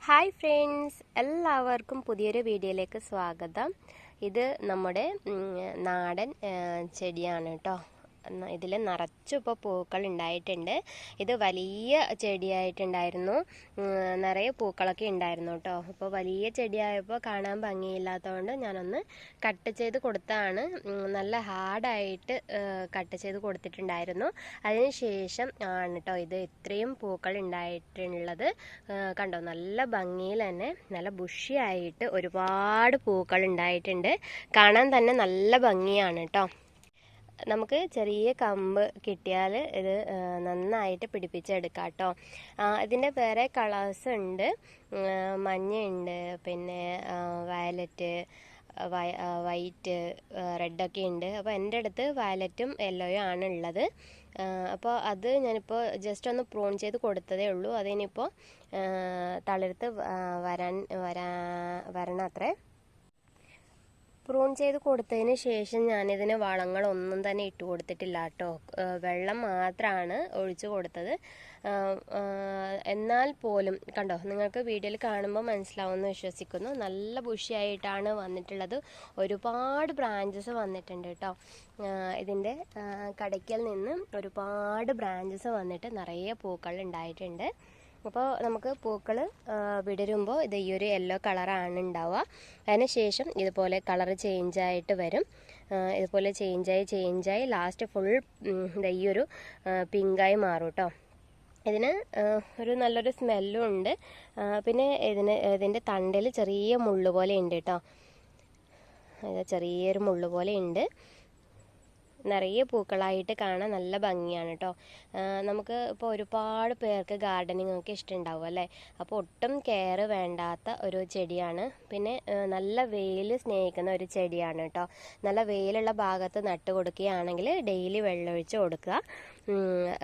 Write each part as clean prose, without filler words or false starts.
Hi friends, എല്ലാവർക്കും പുതിയൊരു വീഡിയോയിലേക്ക് സ്വാഗതം. ഇത് നമ്മുടെ നാടൻ ചെടിയാണ് കേട്ടോ. ഇതിൽ നിറച്ചും ഇപ്പോൾ പൂക്കൾ ഉണ്ടായിട്ടുണ്ട്. ഇത് വലിയ ചെടിയായിട്ടുണ്ടായിരുന്നു, നിറയെ പൂക്കളൊക്കെ ഉണ്ടായിരുന്നു കേട്ടോ. അപ്പോൾ വലിയ ചെടിയായപ്പോൾ കാണാൻ ഭംഗിയില്ലാത്തതുകൊണ്ട് ഞാനൊന്ന് കട്ട് ചെയ്ത് കൊടുത്താണ്. നല്ല ഹാർഡായിട്ട് കട്ട് ചെയ്ത് കൊടുത്തിട്ടുണ്ടായിരുന്നു. അതിന് ശേഷം ആണ് കേട്ടോ ഇത് ഇത്രയും പൂക്കൾ ഉണ്ടായിട്ടുള്ളത്. കണ്ടോ, നല്ല ഭംഗിയിൽ തന്നെ നല്ല ബുഷിയായിട്ട് ഒരുപാട് പൂക്കൾ ഉണ്ടായിട്ടുണ്ട്. കാണാൻ തന്നെ നല്ല ഭംഗിയാണ് കേട്ടോ. നമുക്ക് ചെറിയ കമ്പ് കിട്ടിയാൽ ഇത് നന്നായിട്ട് പിടിപ്പിച്ചെടുക്കാം കേട്ടോ. ഇതിൻ്റെ വേറെ കളേഴ്സ് ഉണ്ട്, മഞ്ഞയുണ്ട്, പിന്നെ വയലറ്റ്, വൈറ്റ്, റെഡൊക്കെ ഉണ്ട്. അപ്പോൾ എൻ്റെ അടുത്ത് വയലറ്റും യെല്ലോയും ആണ് ഉള്ളത്. അപ്പോൾ അത് ഞാനിപ്പോൾ ജസ്റ്റ് ഒന്ന് പ്രൂൺ ചെയ്ത് കൊടുത്തതേ ഉള്ളൂ. അതിനിപ്പോൾ തളിർത്ത് വരണം അത്രേ. പ്രൂൺ ചെയ്ത് കൊടുത്തതിന് ശേഷം ഞാനിതിന് വളങ്ങളൊന്നും തന്നെ ഇട്ട് കൊടുത്തിട്ടില്ല കേട്ടോ. വെള്ളം മാത്രമാണ് ഒഴിച്ചു കൊടുത്തത്. എന്നാൽ പോലും കണ്ടോ, നിങ്ങൾക്ക് വീഡിയോയിൽ കാണുമ്പോൾ മനസ്സിലാവുമെന്ന് വിശ്വസിക്കുന്നു. നല്ല ബുഷിയായിട്ടാണ് വന്നിട്ടുള്ളത്. ഒരുപാട് ബ്രാഞ്ചസ് വന്നിട്ടുണ്ട് കേട്ടോ. ഇതിൻ്റെ കടയ്ക്കൽ നിന്ന് ഒരുപാട് ബ്രാഞ്ചസ് വന്നിട്ട് നിറയെ പൂക്കൾ ഉണ്ടായിട്ടുണ്ട്. അപ്പോൾ നമുക്ക് പൂക്കൾ വിടരുമ്പോൾ ഇത് ഈ ഒരു യെല്ലോ കളറാണ് ഉണ്ടാവുക. അതിന് ശേഷം ഇതുപോലെ കളർ ചേഞ്ചായിട്ട് വരും. ഇതുപോലെ ചേഞ്ചായി ലാസ്റ്റ് ഫുൾ ഈ ഒരു പിങ്കായി മാറും കേട്ടോ. ഇതിന് ഒരു നല്ലൊരു സ്മെല്ലും ഉണ്ട്. പിന്നെ ഇതിൻ്റെ തണ്ടിൽ ചെറിയ മുള്ളു പോലെ ഉണ്ട് കേട്ടോ. ചെറിയൊരു മുള്ളു പോലെ ഉണ്ട്. നിറയെ പൂക്കളായിട്ട് കാണാൻ നല്ല ഭംഗിയാണ് കേട്ടോ. നമുക്ക് ഇപ്പോൾ ഒരുപാട് പേർക്ക് ഗാർഡനിങ് ഒക്കെ ഇഷ്ടമുണ്ടാവും അല്ലേ. അപ്പോൾ ഒട്ടും കെയർ വേണ്ടാത്ത ഒരു ചെടിയാണ്. പിന്നെ നല്ല വെയിൽ സ്നേഹിക്കുന്ന ഒരു ചെടിയാണ് കേട്ടോ. നല്ല വെയിലുള്ള ഭാഗത്ത് നട്ട് കൊടുക്കുകയാണെങ്കിൽ ഡെയിലി വെള്ളമൊഴിച്ച് കൊടുക്കുക.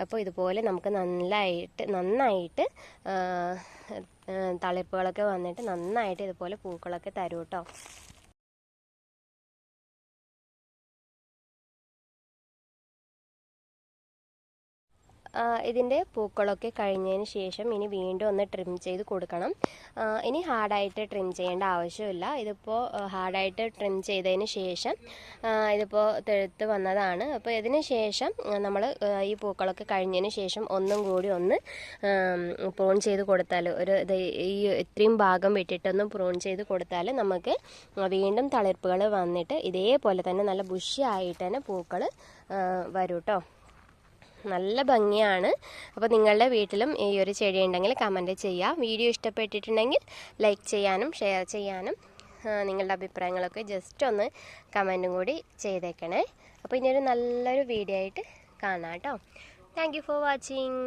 അപ്പോൾ ഇതുപോലെ നമുക്ക് നന്നായിട്ട് തളിർപ്പുകളൊക്കെ വന്നിട്ട് നന്നായിട്ട് ഇതുപോലെ പൂക്കളൊക്കെ തരും കേട്ടോ. ഇതിൻ്റെ പൂക്കളൊക്കെ കഴിഞ്ഞതിന് ശേഷം ഇനി വീണ്ടും ഒന്ന് ട്രിം ചെയ്ത് കൊടുക്കണം. ഇനി ഹാർഡായിട്ട് ട്രിം ചെയ്യേണ്ട ആവശ്യമില്ല. ഇതിപ്പോൾ ഹാർഡായിട്ട് ട്രിം ചെയ്തതിന് ശേഷം ഇതിപ്പോൾ തെഴുത്ത് വന്നതാണ്. അപ്പോൾ ഇതിന് ശേഷം നമ്മൾ ഈ പൂക്കളൊക്കെ കഴിഞ്ഞതിന് ശേഷം ഒന്നും കൂടി ഒന്ന് പ്രൂൺ ചെയ്ത് കൊടുത്താൽ, ഈ ഇത്രയും ഭാഗം വിട്ടിട്ടൊന്ന് പ്രൂൺ ചെയ്ത് കൊടുത്താൽ നമുക്ക് വീണ്ടും തളിർപ്പുകൾ വന്നിട്ട് ഇതേപോലെ തന്നെ നല്ല ബുഷിയായിട്ട് തന്നെ പൂക്കൾ വരും കേട്ടോ. നല്ല ഭംഗിയാണ്. അപ്പോൾ നിങ്ങളുടെ വീട്ടിലും ഈ ഒരു ചെടി ഉണ്ടെങ്കിൽ കമൻറ്റ് ചെയ്യുക. വീഡിയോ ഇഷ്ടപ്പെട്ടിട്ടുണ്ടെങ്കിൽ ലൈക്ക് ചെയ്യാനും ഷെയർ ചെയ്യാനും നിങ്ങളുടെ അഭിപ്രായങ്ങളൊക്കെ ജസ്റ്റ് ഒന്ന് കമൻറ്റും കൂടി ചെയ്തേക്കണേ. അപ്പോൾ ഇനിയൊരു നല്ലൊരു വീഡിയോ ആയിട്ട് കാണാം കേട്ടോ. Thank you for watching.